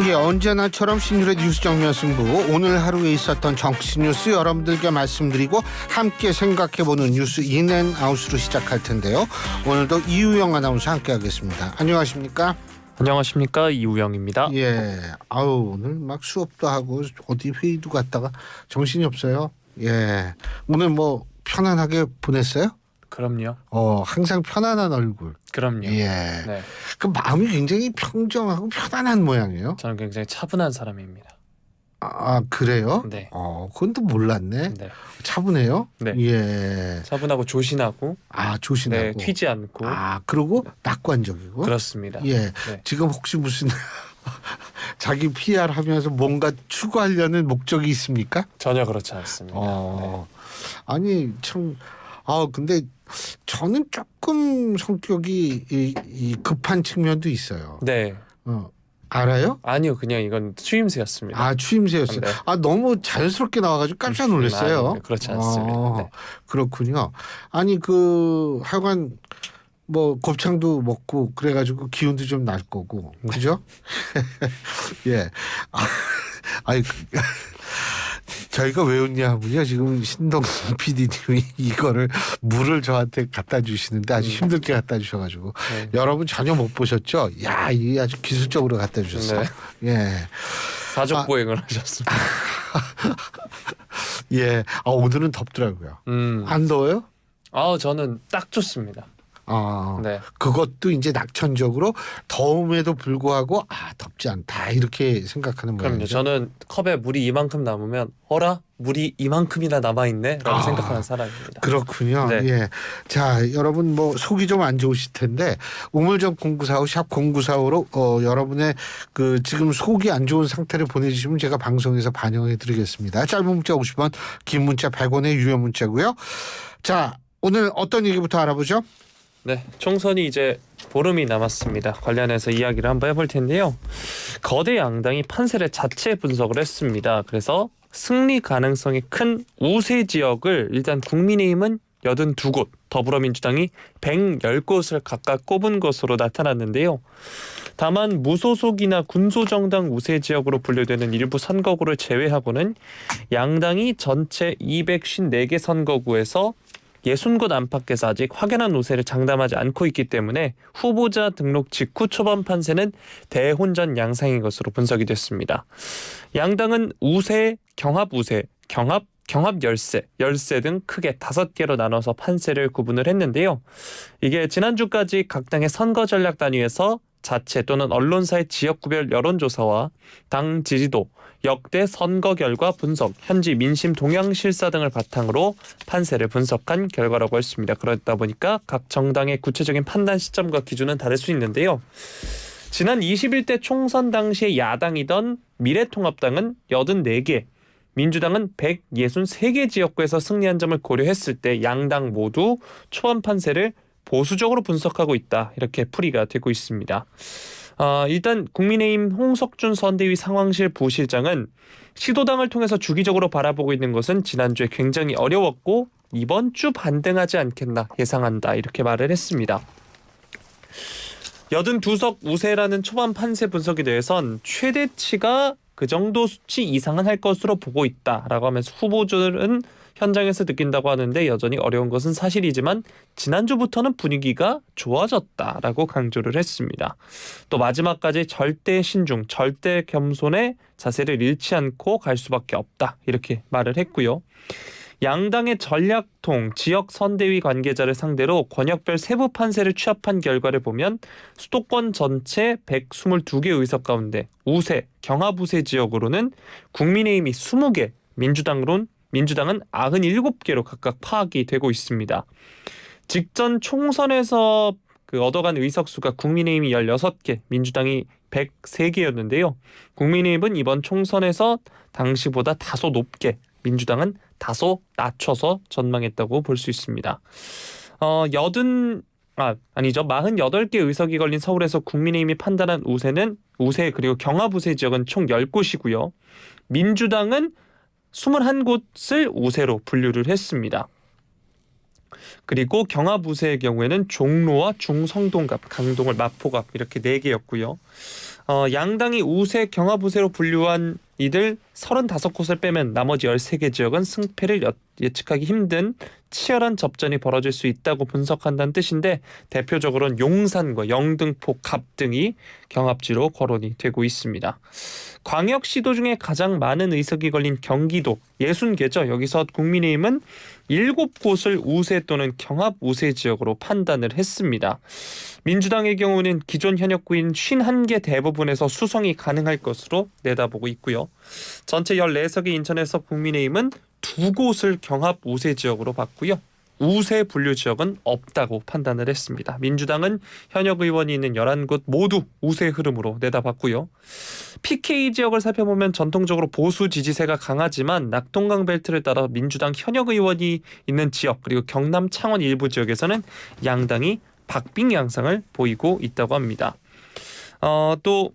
예, 언제나처럼 신율의 뉴스 정면 승부. 오늘 하루에 있었던 정치 뉴스 여러분들께 말씀드리고 함께 생각해보는 뉴스 인앤아웃으로 시작할 텐데요. 오늘도 이우영 아나운서 함께하겠습니다. 안녕하십니까? 안녕하십니까, 이우영입니다. 예, 오늘 막 수업도 하고 어디 회의도 갔다가 정신이 없어요. 예, 오늘 뭐 편안하게 보냈어요? 그럼요. 항상 편안한 얼굴. 그럼요. 예, 네. 그 마음이 굉장히 평정하고 편안한 모양이에요. 저는 굉장히 차분한 사람입니다. 그래요? 네. 그건 또 몰랐네. 네. 차분해요? 네. 예. 차분하고 조신하고, 조신하고. 네, 튀지 않고. 그리고 낙관적이고. 그렇습니다. 예. 네. 지금 혹시 무슨 자기 PR 하면서 뭔가 추구하려는 목적이 있습니까? 전혀 그렇지 않습니다. 네. 아니 참. 근데 저는 조금 성격이 이 급한 측면도 있어요. 네. 알아요? 아니요, 그냥 이건 추임새였습니다. 추임새였어요. 네. 너무 자연스럽게 나와가지고 깜짝 놀랐어요. 아니, 그렇지 않습니다. 네. 그렇군요. 아니 하여간 뭐 곱창도 먹고 그래가지고 기운도 좀 날 거고, 그죠? 예. 저희가 왜 웃냐면요, 지금 신동진 PD님이 이거를 물을 저한테 갖다 주시는데 아주 힘들게 갖다 주셔가지고 여러분 전혀 못 보셨죠? 야, 이 아주 기술적으로 갖다 주셨어요. 네. 예. 사족 보행을 하셨습니다. 예. 오늘은 덥더라고요. 안 더워요? 저는 딱 좋습니다. 네. 그것도 이제 낙천적으로 더움에도 불구하고 덥지 않다 이렇게 생각하는 거예요. 그럼요. 저는 컵에 물이 이만큼 남으면 물이 이만큼이나 남아있네 라고 생각하는 사람입니다. 그렇군요. 네. 예. 자, 여러분 뭐 속이 좀 안 좋으실 텐데 우물정 0945 샵 0945로 여러분의 그 지금 속이 안 좋은 상태를 보내주시면 제가 방송에서 반영해 드리겠습니다. 짧은 문자 50원, 긴 문자 100원의 유료 문자고요. 자, 오늘 어떤 얘기부터 알아보죠? 네, 총선이 이제 보름이 남았습니다. 관련해서 이야기를 한번 해볼 텐데요. 거대 양당이 판세를 자체 분석을 했습니다. 그래서 승리 가능성이 큰 우세 지역을 일단 국민의힘은 82곳, 더불어민주당이 110곳을 각각 꼽은 것으로 나타났는데요. 다만 무소속이나 군소정당 우세 지역으로 분류되는 일부 선거구를 제외하고는 양당이 전체 254개 선거구에서 60곳 안팎에서 아직 확연한 우세를 장담하지 않고 있기 때문에 후보자 등록 직후 초반 판세는 대혼전 양상인 것으로 분석이 됐습니다. 양당은 우세, 경합 우세, 경합 열세 등 크게 5개로 나눠서 판세를 구분을 했는데요. 이게 지난주까지 각 당의 선거 전략 단위에서 자체 또는 언론사의 지역구별 여론조사와 당 지지도, 역대 선거 결과 분석, 현지 민심 동향 실사 등을 바탕으로 판세를 분석한 결과라고 했습니다. 그러다 보니까 각 정당의 구체적인 판단 시점과 기준은 다를 수 있는데요. 지난 21대 총선 당시에 야당이던 미래통합당은 84개, 민주당은 163개 지역구에서 승리한 점을 고려했을 때 양당 모두 초반 판세를 보수적으로 분석하고 있다. 이렇게 풀이가 되고 있습니다. 일단 국민의힘 홍석준 선대위 상황실 부실장은 시도당을 통해서 주기적으로 바라보고 있는 것은 지난주에 굉장히 어려웠고 이번 주 반등하지 않겠나 예상한다. 이렇게 말을 했습니다. 82석 우세라는 초반 판세 분석에 대해선 최대치가 그 정도 수치 이상은 할 것으로 보고 있다라고 하면서 후보들은 현장에서 느낀다고 하는데 여전히 어려운 것은 사실이지만 지난주부터는 분위기가 좋아졌다라고 강조를 했습니다. 또 마지막까지 절대 신중, 절대 겸손의 자세를 잃지 않고 갈 수밖에 없다 이렇게 말을 했고요. 양당의 전략통, 지역 선대위 관계자를 상대로 권역별 세부 판세를 취합한 결과를 보면 수도권 전체 122개 의석 가운데 우세, 경합 우세 지역으로는 국민의힘이 20개, 민주당은 97개로 각각 파악이 되고 있습니다. 직전 총선에서 얻어간 의석수가 국민의힘이 16개, 민주당이 103개였는데요. 국민의힘은 이번 총선에서 당시보다 다소 높게, 민주당은 다소 낮춰서 전망했다고 볼 수 있습니다. 48개 의석이 걸린 서울에서 국민의힘이 판단한 우세 그리고 경합 우세 지역은 총 10곳이고요. 민주당은 21곳을 우세로 분류를 했습니다. 그리고 경합 우세의 경우에는 종로와 중성동갑, 강동을, 마포갑 이렇게 4개였고요. 양당이 우세, 경합 우세로 분류한 이들 35곳을 빼면 나머지 13개 지역은 승패를 예측하기 힘든 치열한 접전이 벌어질 수 있다고 분석한다는 뜻인데, 대표적으로는 용산과 영등포, 갑 등이 경합지로 거론이 되고 있습니다. 광역시도 중에 가장 많은 의석이 걸린 경기도 60개죠. 여기서 국민의힘은 7곳을 우세 또는 경합 우세 지역으로 판단을 했습니다. 민주당의 경우는 기존 현역구인 51개 대부분에서 수성이 가능할 것으로 내다보고 있고요. 전체 14석의 인천에서 국민의힘은 2곳을 경합 우세 지역으로 봤고요. 우세 분류 지역은 없다고 판단을 했습니다. 민주당은 현역 의원이 있는 11곳 모두 우세 흐름으로 내다봤고요. PK 지역을 살펴보면 전통적으로 보수 지지세가 강하지만 낙동강 벨트를 따라 민주당 현역 의원이 있는 지역, 그리고 경남 창원 일부 지역에서는 양당이 박빙 양상을 보이고 있다고 합니다. 또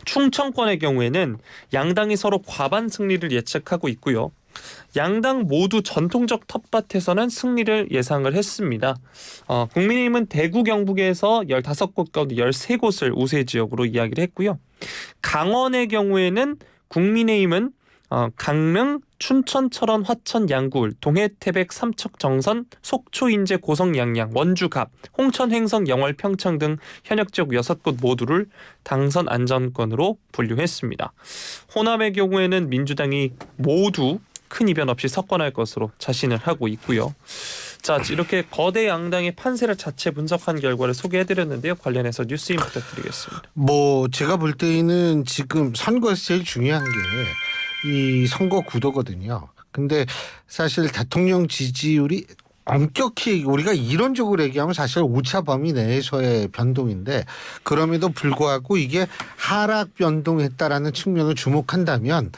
충청권의 경우에는 양당이 서로 과반 승리를 예측하고 있고요. 양당 모두 전통적 텃밭에서는 승리를 예상을 했습니다. 국민의힘은 대구 경북에서 15곳 가운데 13곳을 우세 지역으로 이야기를 했고요. 강원의 경우에는 국민의힘은 강릉, 춘천, 철원, 화천, 양구울, 동해, 태백, 삼척, 정선, 속초, 인제, 고성, 양양, 원주, 갑, 홍천, 횡성, 영월, 평창 등 현역 지역 6곳 모두를 당선 안전권으로 분류했습니다. 호남의 경우에는 민주당이 모두 큰 이변 없이 석권할 것으로 자신을 하고 있고요. 자, 이렇게 거대 양당의 판세를 자체 분석한 결과를 소개해드렸는데요. 관련해서 뉴스인 부탁드리겠습니다. 제가 볼 때는 지금 선거에서 제일 중요한 게 이 선거 구도거든요. 근데 사실 대통령 지지율이 엄격히 우리가 이론적으로 얘기하면 사실 오차 범위 내에서의 변동인데, 그럼에도 불구하고 이게 하락 변동했다라는 측면을 주목한다면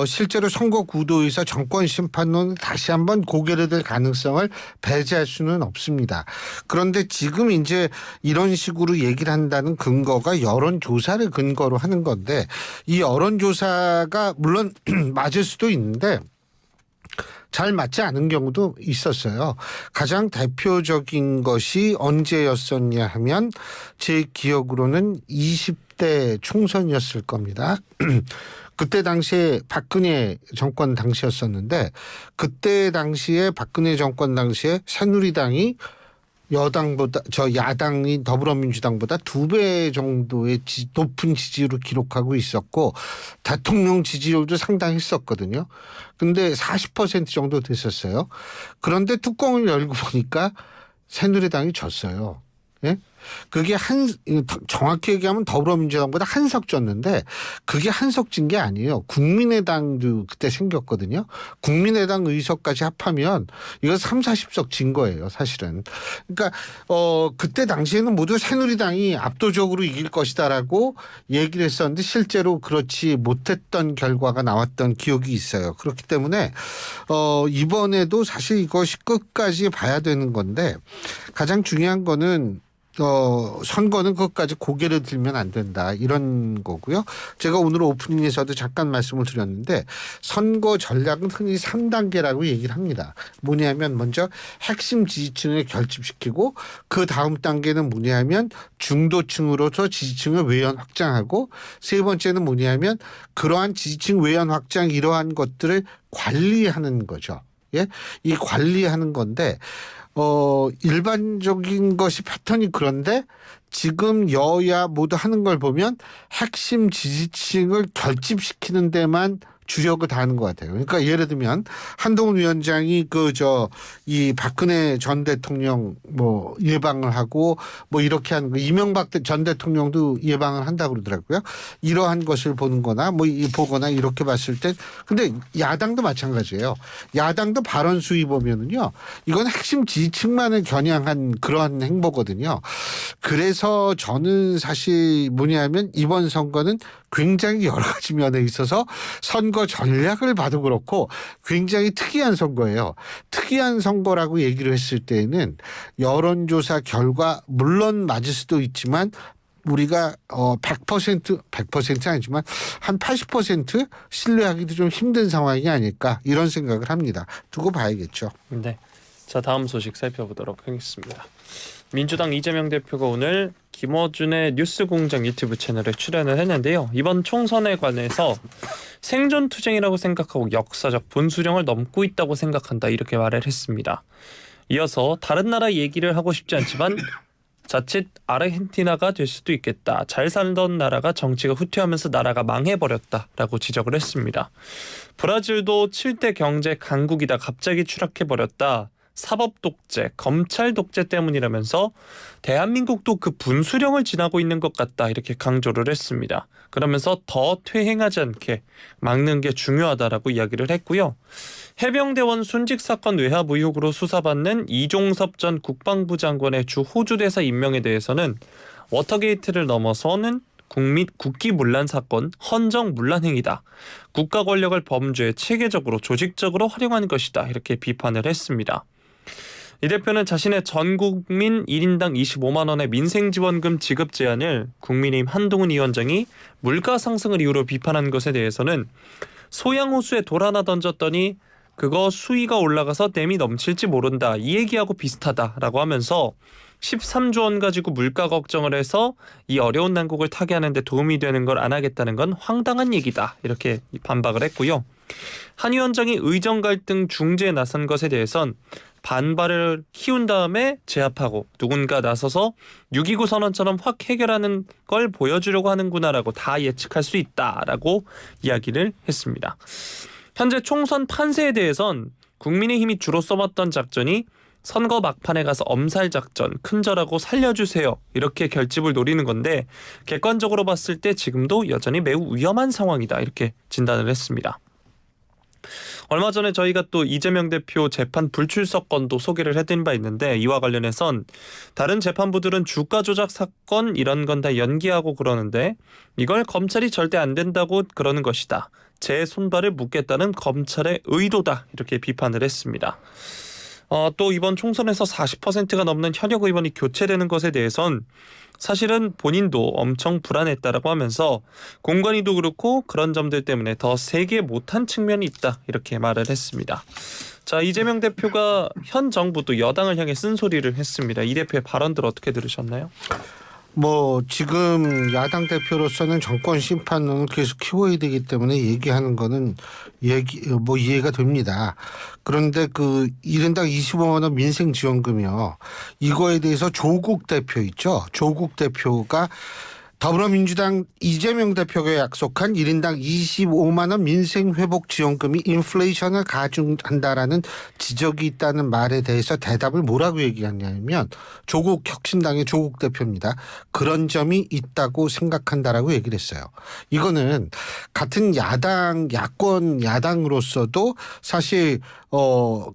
실제로 선거 구도에서 정권 심판론 다시 한번 고개를 들 가능성을 배제할 수는 없습니다. 그런데 지금 이제 이런 식으로 얘기를 한다는 근거가 여론조사를 근거로 하는 건데, 이 여론조사가 물론 맞을 수도 있는데 잘 맞지 않은 경우도 있었어요. 가장 대표적인 것이 언제였었냐 하면 제 기억으로는 20대 총선이었을 겁니다. 그때 당시에 박근혜 정권 당시였었는데, 그때 당시에 박근혜 정권 당시에 새누리당이 야당인 더불어민주당보다 2배 정도의 높은 지지율을 기록하고 있었고, 대통령 지지율도 상당했었거든요. 근데 40% 정도 됐었어요. 그런데 뚜껑을 열고 보니까 새누리당이 졌어요. 예? 그게 정확히 얘기하면 더불어민주당보다 한 석 졌는데, 그게 한 석 진 게 아니에요. 국민의당도 그때 생겼거든요. 국민의당 의석까지 합하면 이거 30-40석 진 거예요, 사실은. 그러니까 그때 당시에는 모두 새누리당이 압도적으로 이길 것이다라고 얘기를 했었는데 실제로 그렇지 못했던 결과가 나왔던 기억이 있어요. 그렇기 때문에 이번에도 사실 이것이 끝까지 봐야 되는 건데, 가장 중요한 거는 선거는 그것까지 고개를 들면 안 된다, 이런 거고요. 제가 오늘 오프닝에서도 잠깐 말씀을 드렸는데, 선거 전략은 흔히 3단계라고 얘기를 합니다. 뭐냐면 먼저 핵심 지지층을 결집시키고, 그 다음 단계는 뭐냐면 중도층으로서 지지층을 외연 확장하고, 세 번째는 뭐냐면 그러한 지지층 외연 확장 이러한 것들을 관리하는 거죠. 예? 이 관리하는 건데, 일반적인 것이 패턴이 그런데 지금 여야 모두 하는 걸 보면 핵심 지지층을 결집시키는 데만 주력을 다하는 것 같아요. 그러니까 예를 들면 한동훈 위원장이 이 박근혜 전 대통령 예방을 하고 이렇게 하는 거, 이명박 전 대통령도 예방을 한다고 그러더라고요. 이러한 것을 보는거나 보거나 이렇게 봤을 때, 근데 야당도 마찬가지예요. 야당도 발언 수위 보면은요, 이건 핵심 지지층만을 겨냥한 그러한 행보거든요. 그래서 저는 사실 뭐냐면 이번 선거는 굉장히 여러 가지 면에 있어서 선거 전략을 봐도 그렇고 굉장히 특이한 선거예요. 특이한 선거라고 얘기를 했을 때에는 여론조사 결과 물론 맞을 수도 있지만 우리가 100%는 아니지만 한 80% 신뢰하기도 좀 힘든 상황이 아닐까, 이런 생각을 합니다. 두고 봐야겠죠. 네. 자, 다음 소식 살펴보도록 하겠습니다. 민주당 이재명 대표가 오늘 김어준의 뉴스공장 유튜브 채널에 출연을 했는데요. 이번 총선에 관해서 생존투쟁이라고 생각하고 역사적 분수령을 넘고 있다고 생각한다 이렇게 말을 했습니다. 이어서 다른 나라 얘기를 하고 싶지 않지만 자칫 아르헨티나가 될 수도 있겠다. 잘 살던 나라가 정치가 후퇴하면서 나라가 망해버렸다라고 지적을 했습니다. 브라질도 7대 경제 강국이다 갑자기 추락해버렸다. 사법 독재, 검찰 독재 때문이라면서 대한민국도 그 분수령을 지나고 있는 것 같다 이렇게 강조를 했습니다. 그러면서 더 퇴행하지 않게 막는 게 중요하다라고 이야기를 했고요. 해병대원 순직 사건 외압 의혹으로 수사받는 이종섭 전 국방부 장관의 주 호주 대사 임명에 대해서는 워터게이트를 넘어서는 국기문란 사건, 헌정문란 행위다. 국가 권력을 범죄에 체계적으로 조직적으로 활용한 것이다. 이렇게 비판을 했습니다. 이 대표는 자신의 전 국민 1인당 25만 원의 민생지원금 지급 제한을 국민의힘 한동훈 위원장이 물가 상승을 이유로 비판한 것에 대해서는 소양호수에 돌 하나 던졌더니 그거 수위가 올라가서 댐이 넘칠지 모른다. 이 얘기하고 비슷하다라고 하면서 13조 원 가지고 물가 걱정을 해서 이 어려운 난국을 타개하는 데 도움이 되는 걸 안 하겠다는 건 황당한 얘기다. 이렇게 반박을 했고요. 한 위원장이 의정 갈등 중재에 나선 것에 대해선 반발을 키운 다음에 제압하고 누군가 나서서 6.29 선언처럼 확 해결하는 걸 보여주려고 하는구나라고 다 예측할 수 있다라고 이야기를 했습니다. 현재 총선 판세에 대해선 국민의힘이 주로 써봤던 작전이 선거 막판에 가서 엄살 작전, 큰절하고 살려주세요 이렇게 결집을 노리는 건데 객관적으로 봤을 때 지금도 여전히 매우 위험한 상황이다 이렇게 진단을 했습니다. 얼마 전에 저희가 또 이재명 대표 재판 불출석 건도 소개를 해드린 바 있는데 이와 관련해선 다른 재판부들은 주가 조작 사건 이런 건 다 연기하고 그러는데 이걸 검찰이 절대 안 된다고 그러는 것이다. 제 손발을 묶겠다는 검찰의 의도다 이렇게 비판을 했습니다. 또 이번 총선에서 40%가 넘는 현역 의원이 교체되는 것에 대해선 사실은 본인도 엄청 불안했다라고 하면서 공관위도 그렇고 그런 점들 때문에 더 세게 못한 측면이 있다 이렇게 말을 했습니다. 자, 이재명 대표가 현 정부 또 여당을 향해 쓴소리를 했습니다. 이 대표의 발언들 어떻게 들으셨나요? 뭐 지금 야당 대표로서는 정권 심판론을 계속 키워야 되기 때문에 얘기하는 거는 이해가 됩니다. 그런데 그 1인당 25만 원 민생 지원금이요. 이거에 대해서 조국 대표 있죠. 조국 대표가 더불어민주당 이재명 대표가 약속한 1인당 25만 원 민생회복 지원금이 인플레이션을 가중한다라는 지적이 있다는 말에 대해서 대답을 뭐라고 얘기하냐면 조국 혁신당의 조국 대표입니다. 그런 점이 있다고 생각한다라고 얘기를 했어요. 이거는 같은 야권 야당으로서도 사실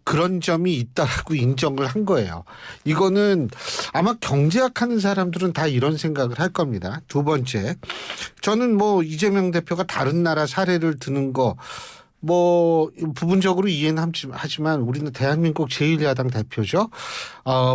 그런 점이 있다라고 인정을 한 거예요. 이거는 아마 경제학하는 사람들은 다 이런 생각을 할 겁니다. 두 번째, 저는 뭐 이재명 대표가 다른 나라 사례를 드는 거 뭐 부분적으로 이해는 하지만 우리는 대한민국 제1야당 대표죠.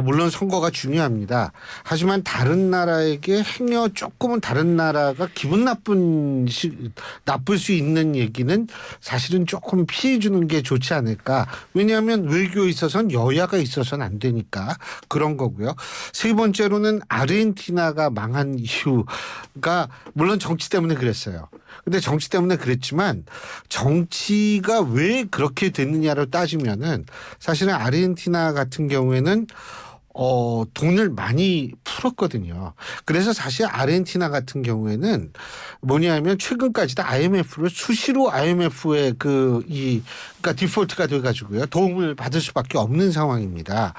물론 선거가 중요합니다. 하지만 다른 나라에게 행여 조금은 다른 나라가 기분 나쁠 수 있는 얘기는 사실은 조금 피해 주는 게 좋지 않을까. 왜냐하면 외교에 있어서는 여야가 있어서는 안 되니까 그런 거고요. 세 번째로는 아르헨티나가 망한 이유가 물론 정치 때문에 그랬어요. 근데 정치 때문에 그랬지만 정치가 왜 그렇게 됐느냐를 따지면은 사실은 아르헨티나 같은 경우에는 돈을 많이 풀었거든요. 그래서 사실 아르헨티나 같은 경우에는 뭐냐면 최근까지도 IMF를 수시로 IMF의 그러니까 디폴트가 돼가지고요. 도움을 받을 수밖에 없는 상황입니다.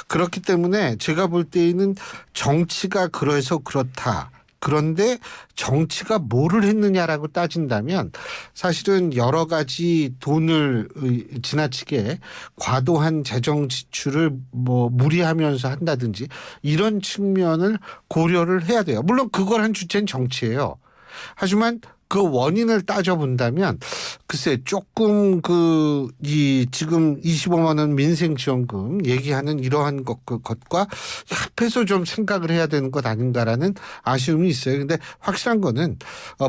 그렇기 때문에 제가 볼 때에는 정치가 그래서 그렇다. 그런데 정치가 뭐를 했느냐라고 따진다면 사실은 여러 가지 돈을 지나치게 과도한 재정 지출을 뭐 무리하면서 한다든지 이런 측면을 고려를 해야 돼요. 물론 그걸 한 주체는 정치예요. 하지만 그 원인을 따져본다면 글쎄 조금 이 지금 25만 원 민생지원금 얘기하는 이러한 것과 합해서 좀 생각을 해야 되는 것 아닌가라는 아쉬움이 있어요. 근데 확실한 거는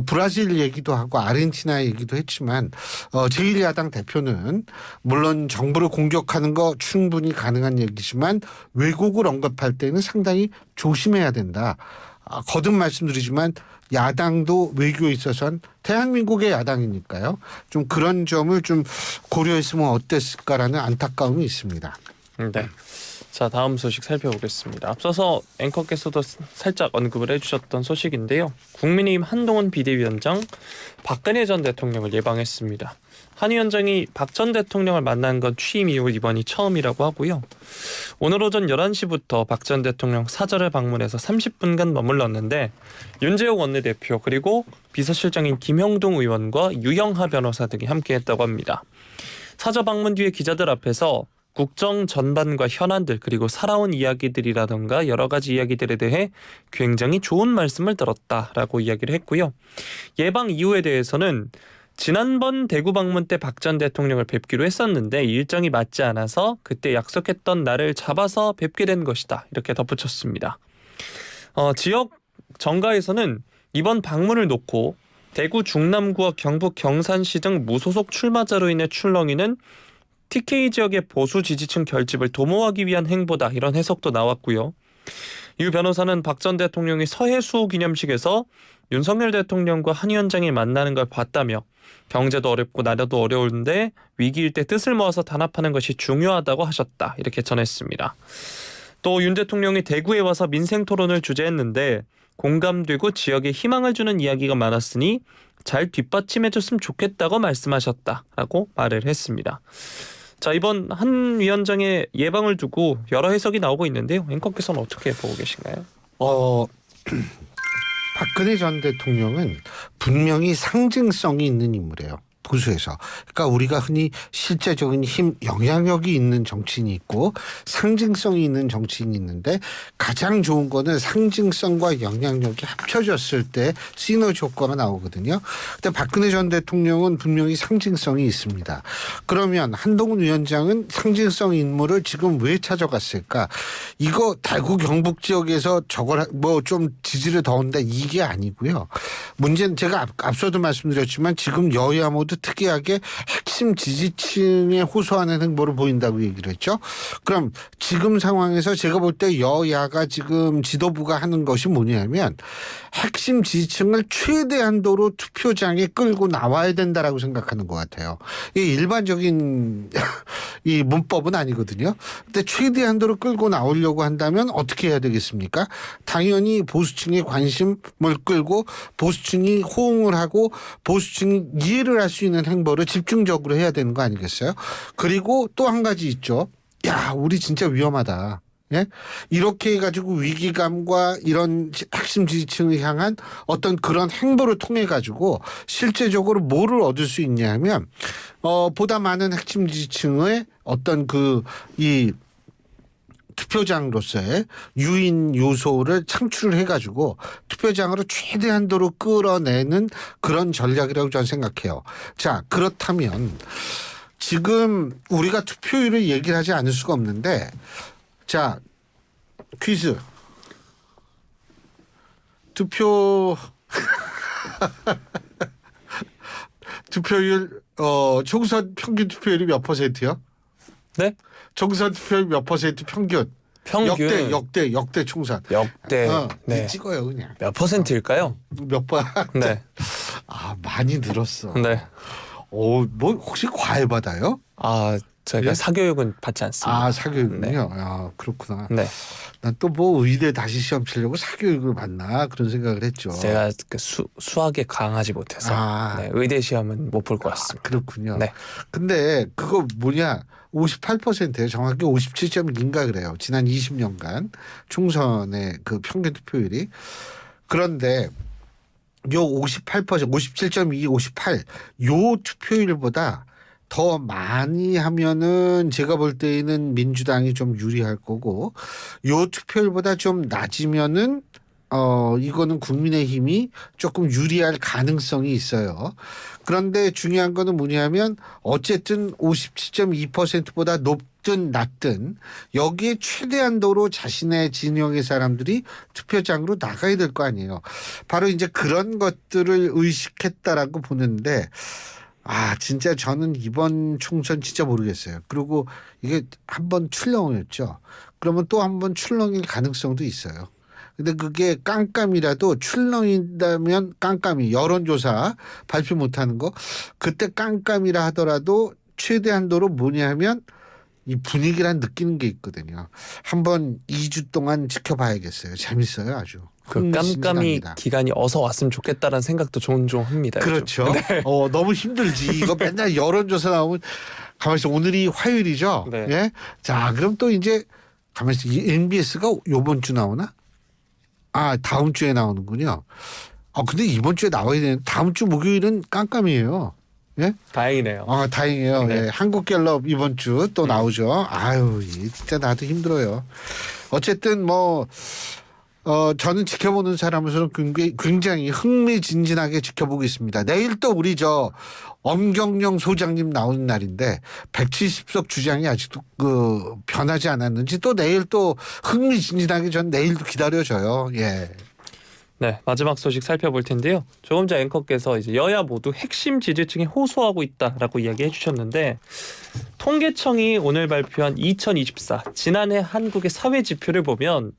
브라질 얘기도 하고 아르헨티나 얘기도 했지만 제1야당 대표는 물론 정부를 공격하는 거 충분히 가능한 얘기지만 왜곡을 언급할 때는 상당히 조심해야 된다. 거듭 말씀드리지만 야당도 외교에 있어서는 대한민국의 야당이니까요. 좀 그런 점을 좀 고려했으면 어땠을까라는 안타까움이 있습니다. 네. 자, 다음 소식 살펴보겠습니다. 앞서서 앵커께서도 살짝 언급을 해주셨던 소식인데요. 국민의힘 한동훈 비대위원장 박근혜 전 대통령을 예방했습니다. 한 위원장이 박 전 대통령을 만난 건 취임 이후 이번이 처음이라고 하고요. 오늘 오전 11시부터 박 전 대통령 사저를 방문해서 30분간 머물렀는데 윤재욱 원내대표 그리고 비서실장인 김형동 의원과 유영하 변호사 등이 함께했다고 합니다. 사저 방문 뒤에 기자들 앞에서 국정 전반과 현안들 그리고 살아온 이야기들이라던가 여러 가지 이야기들에 대해 굉장히 좋은 말씀을 들었다라고 이야기를 했고요. 예방 이유에 대해서는 지난번 대구 방문 때 박 전 대통령을 뵙기로 했었는데 일정이 맞지 않아서 그때 약속했던 날을 잡아서 뵙게 된 것이다. 이렇게 덧붙였습니다. 지역 정가에서는 이번 방문을 놓고 대구 중남구와 경북 경산시 등 무소속 출마자로 인해 출렁이는 TK 지역의 보수 지지층 결집을 도모하기 위한 행보다 이런 해석도 나왔고요. 유 변호사는 박 전 대통령이 서해 수호 기념식에서 윤석열 대통령과 한 위원장이 만나는 걸 봤다며 경제도 어렵고 나라도 어려운데 위기일 때 뜻을 모아서 단합하는 것이 중요하다고 하셨다. 이렇게 전했습니다. 또 윤 대통령이 대구에 와서 민생 토론을 주재했는데 공감되고 지역에 희망을 주는 이야기가 많았으니 잘 뒷받침해줬으면 좋겠다고 말씀하셨다라고 말을 했습니다. 자, 이번 한 위원장의 예방을 두고 여러 해석이 나오고 있는데요. 앵커께서는 어떻게 보고 계신가요? 박근혜 전 대통령은 분명히 상징성이 있는 인물이에요. 보수에서. 그러니까 우리가 흔히 실제적인 힘, 영향력이 있는 정치인이 있고 상징성이 있는 정치인이 있는데 가장 좋은 거는 상징성과 영향력이 합쳐졌을 때 시너지 효과가 나오거든요. 근데 박근혜 전 대통령은 분명히 상징성이 있습니다. 그러면 한동훈 위원장은 상징성 인물을 지금 왜 찾아갔을까? 이거 대구 경북 지역에서 저걸 뭐 좀 지지를 더운데 이게 아니고요. 문제는 제가 앞서도 말씀드렸지만 지금 여야 모두 특이하게 핵심 지지층에 호소하는 행보를 보인다고 얘기를 했죠. 그럼 지금 상황에서 제가 볼 때 여야가 지금 지도부가 하는 것이 뭐냐면 핵심 지지층을 최대한도로 투표장에 끌고 나와야 된다라고 생각하는 것 같아요. 이 일반적인 이 문법은 아니거든요. 근데 최대한도로 끌고 나오려고 한다면 어떻게 해야 되겠습니까? 당연히 보수층의 관심을 끌고 보수층이 호응을 하고 보수층이 이해를 할 수 있는 행보를 집중적으로 해야 되는 거 아니겠어요? 그리고 또 한 가지 있죠. 야, 우리 진짜 위험하다. 예? 이렇게 해가지고 위기감과 이런 핵심 지지층을 향한 어떤 그런 행보를 통해 가지고 실제적으로 뭐를 얻을 수 있냐 하면 보다 많은 핵심 지지층의 어떤 이 투표장으로서의 유인 요소를 창출을 해가지고 투표장으로 최대한도로 끌어내는 그런 전략이라고 저는 생각해요. 자, 그렇다면 지금 우리가 투표율을 얘기를 하지 않을 수가 없는데 자, 퀴즈. 투표율 총선 평균 투표율이 몇 %요? 네? 총선 투표율 몇 % 평균? 역대 총선. 네. 찍어요 그냥. 몇 %일까요? 몇 번? 네. 아, 많이 늘었어. 네. 뭐 혹시 과외 받아요? 저희가 예? 사교육은 받지 않습니다. 사교육은요? 네. 그렇구나. 네. 난 또 뭐 의대 다시 시험 치려고 사교육을 받나 그런 생각을 했죠. 제가 수학에 강하지 못해서 의대 시험은 못 볼 것 같습니다. 그렇군요. 네. 근데 그거 뭐냐? 58%예요. 정확히 57.2인가 그래요. 지난 20년간 총선의 그 평균 투표율이. 그런데 요 58%, 57.2, 58, 요 투표율보다 더 많이 하면은 제가 볼 때에는 민주당이 좀 유리할 거고 요 투표율보다 좀 낮으면은 이거는 국민의힘이 조금 유리할 가능성이 있어요. 그런데 중요한 거는 뭐냐면 어쨌든 57.2%보다 높든 낮든 여기에 최대한도로 자신의 진영의 사람들이 투표장으로 나가야 될 거 아니에요. 바로 이제 그런 것들을 의식했다라고 보는데 진짜 저는 이번 총선 진짜 모르겠어요. 그리고 이게 한번 출렁이었죠. 그러면 또 한번 출렁일 가능성도 있어요. 근데 그게 깜깜이라도 출렁인다면 깜깜이 여론조사 발표 못하는 거 그때 깜깜이라 하더라도 최대한도로 뭐냐 하면 이 분위기란 느끼는 게 있거든요. 한번 2주 동안 지켜봐야겠어요. 재밌어요 아주. 그 깜깜이 흥미진진합니다. 기간이 어서 왔으면 좋겠다라는 생각도 종종 합니다. 그렇죠. 요즘. 네. 너무 힘들지. 이거 맨날 여론조사 나오면 가만히 있어. 오늘이 화요일이죠. 네. 예. 자, 그럼 또 이제 가만히 있어. 이 MBS가 요번 주 나오나? 다음 주에 나오는군요. 근데 이번 주에 나와야 되는 다음 주 목요일은 깜깜이에요. 예? 다행이네요. 다행이에요. 네. 예. 한국갤럽 이번 주 또 나오죠. 진짜 나도 힘들어요. 어쨌든 저는 지켜보는 사람으로서는 굉장히 흥미진진하게 지켜보고 있습니다. 내일 또 우리 엄경영 소장님 나오는 날인데 170석 주장이 아직도 변하지 않았는지 또 내일 또 흥미진진하게 전 내일도 기다려져요. 예. 네, 마지막 소식 살펴볼 텐데요. 조금 전 앵커께서 이제 여야 모두 핵심 지지층에 호소하고 있다라고 이야기해 주셨는데 통계청이 오늘 발표한 2024 지난해 한국의 사회 지표를 보면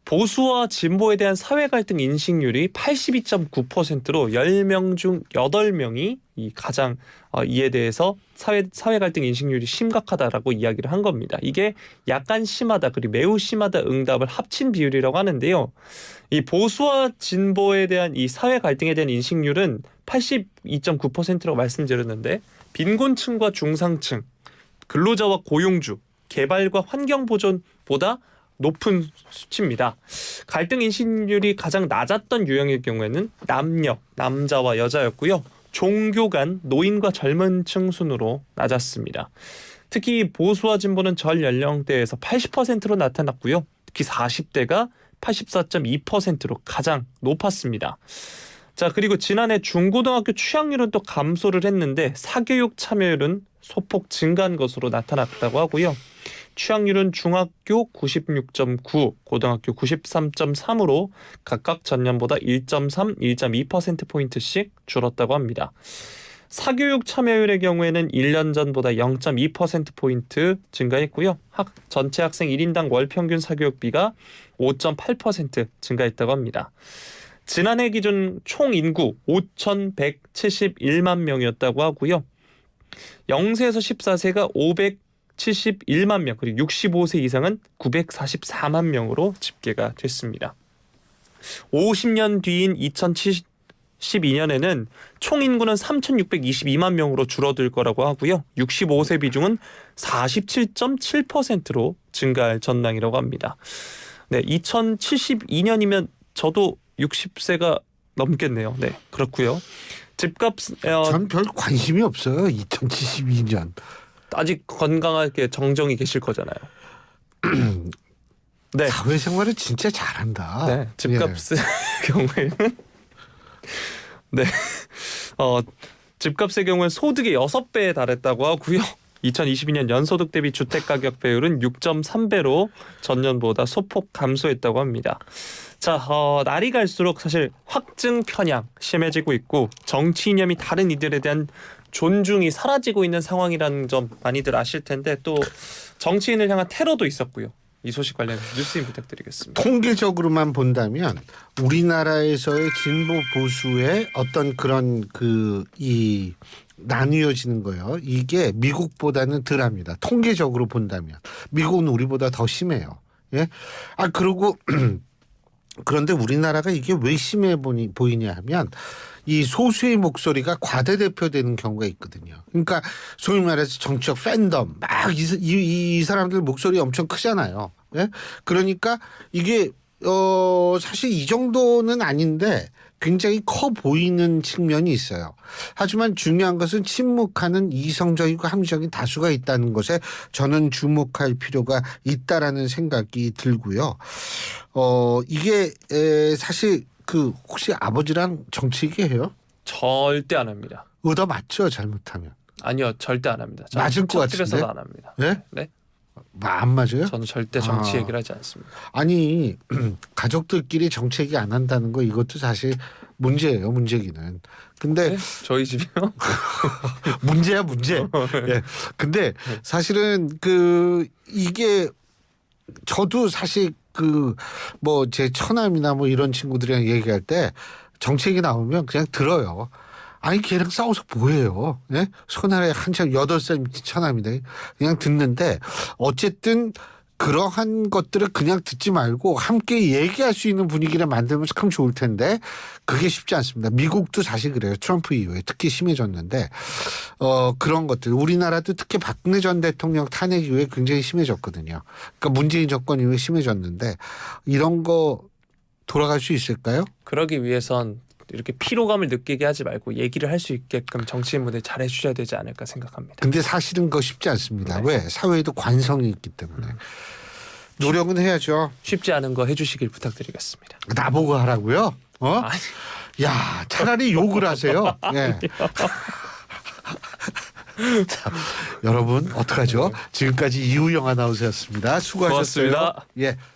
보수와 진보에 대한 사회 갈등 인식률이 82.9%로 10명 중 8명이 가장 이에 대해서 사회 갈등 인식률이 심각하다라고 이야기를 한 겁니다. 이게 약간 심하다 그리고 매우 심하다 응답을 합친 비율이라고 하는데요. 이 보수와 진보에 대한 이 사회 갈등에 대한 인식률은 82.9%라고 말씀드렸는데 빈곤층과 중상층, 근로자와 고용주, 개발과 환경 보존보다 높은 수치입니다. 갈등 인식률이 가장 낮았던 유형의 경우에는 남녀, 남자와 여자였고요. 종교 간, 노인과 젊은 층 순으로 낮았습니다. 특히 보수와 진보는 전 연령대에서 80%로 나타났고요. 특히 40대가 84.2%로 가장 높았습니다. 자, 그리고 지난해 중고등학교 취학률은 또 감소를 했는데 사교육 참여율은 소폭 증가한 것으로 나타났다고 하고요. 취학률은 중학교 96.9, 고등학교 93.3으로 각각 전년보다 1.3, 1.2%포인트씩 줄었다고 합니다. 사교육 참여율의 경우에는 1년 전보다 0.2%포인트 증가했고요. 전체 학생 1인당 월평균 사교육비가 5.8% 증가했다고 합니다. 지난해 기준 총 인구 5,171만 명이었다고 하고요. 0세에서 14세가 571만 명, 그리고 65세 이상은 944만 명으로 집계가 됐습니다. 50년 뒤인 2072년에는 총 인구는 3,622만 명으로 줄어들 거라고 하고요. 65세 비중은 47.7%로 증가할 전망이라고 합니다. 네, 2072년이면 저도 60세가 넘겠네요. 네, 그렇고요. 집값 전 별 관심이 없어요. 2072년. 아직 건강하게 정정이 계실 거잖아요. 네. 사회생활을 진짜 잘한다. 네, 집값 경우에는 네, 집값의 경우는 소득의 6배에 달했다고 하고요. 2022년 연소득 대비 주택 가격 배율은 6.3배로 전년보다 소폭 감소했다고 합니다. 자, 날이 갈수록 사실 확증 편향 심해지고 있고 정치 이념이 다른 이들에 대한 존중이 사라지고 있는 상황이라는 점 많이들 아실 텐데 또 정치인을 향한 테러도 있었고요. 이 소식 관련해서 뉴스인 부탁드리겠습니다. 통계적으로만 본다면 우리나라에서의 진보 보수의 어떤 그런 이 나뉘어지는 거예요. 이게 미국보다는 덜합니다. 통계적으로 본다면 미국은 우리보다 더 심해요. 예? 그리고 그런데 우리나라가 이게 왜 심해 보이냐 하면 이 소수의 목소리가 과대대표되는 경우가 있거든요. 그러니까 소위 말해서 정치적 팬덤 막 이 사람들 목소리 엄청 크잖아요. 예? 그러니까 이게 사실 이 정도는 아닌데 굉장히 커 보이는 측면이 있어요. 하지만 중요한 것은 침묵하는 이성적이고 합리적인 다수가 있다는 것에 저는 주목할 필요가 있다라는 생각이 들고요. 이게 사실 혹시 아버지랑 정치 얘기해요? 절대 안 합니다. 얻어 맞죠? 잘못하면. 아니요, 절대 안 합니다. 저는 맞을 것 같은데? 집에서도 안 합니다. 네? 네? 안 맞아요? 저는 절대 정치 아. 얘기를 하지 않습니다. 아니 가족들끼리 정치 얘기 안 한다는 거 이것도 사실 문제예요. 문제기는. 근데 네? 저희 집이요? 문제야 문제. 예. 근데 사실은 이게 저도 사실 뭐 제 처남이나 뭐 이런 친구들이랑 얘기할 때 정치 얘기 나오면 그냥 들어요. 아니 걔랑 싸워서 뭐해요? 예? 손아래 한참 8살 처남인데 그냥 듣는데 어쨌든 그러한 것들을 그냥 듣지 말고 함께 얘기할 수 있는 분위기를 만들면 참 좋을 텐데 그게 쉽지 않습니다. 미국도 사실 그래요. 트럼프 이후에 특히 심해졌는데 그런 것들 우리나라도 특히 박근혜 전 대통령 탄핵 이후에 굉장히 심해졌거든요. 그러니까 문재인 정권 이후에 심해졌는데 이런 거 돌아갈 수 있을까요? 그러기 위해선 이렇게 피로감을 느끼게 하지 말고 얘기를 할 수 있게끔 정치인분들이 잘해 주셔야 되지 않을까 생각합니다. 근데 사실은 그거 쉽지 않습니다. 네. 왜? 사회에도 관성이 있기 때문에. 노력은 해야죠. 쉽지 않은 거 해주시길 부탁드리겠습니다. 나보고 하라고요? 아니, 야, 차라리 욕을 하세요. 예. 자, 여러분 어떡하죠? 지금까지 이우영 아나운서였습니다. 수고하셨어요. 고맙습니다. 예.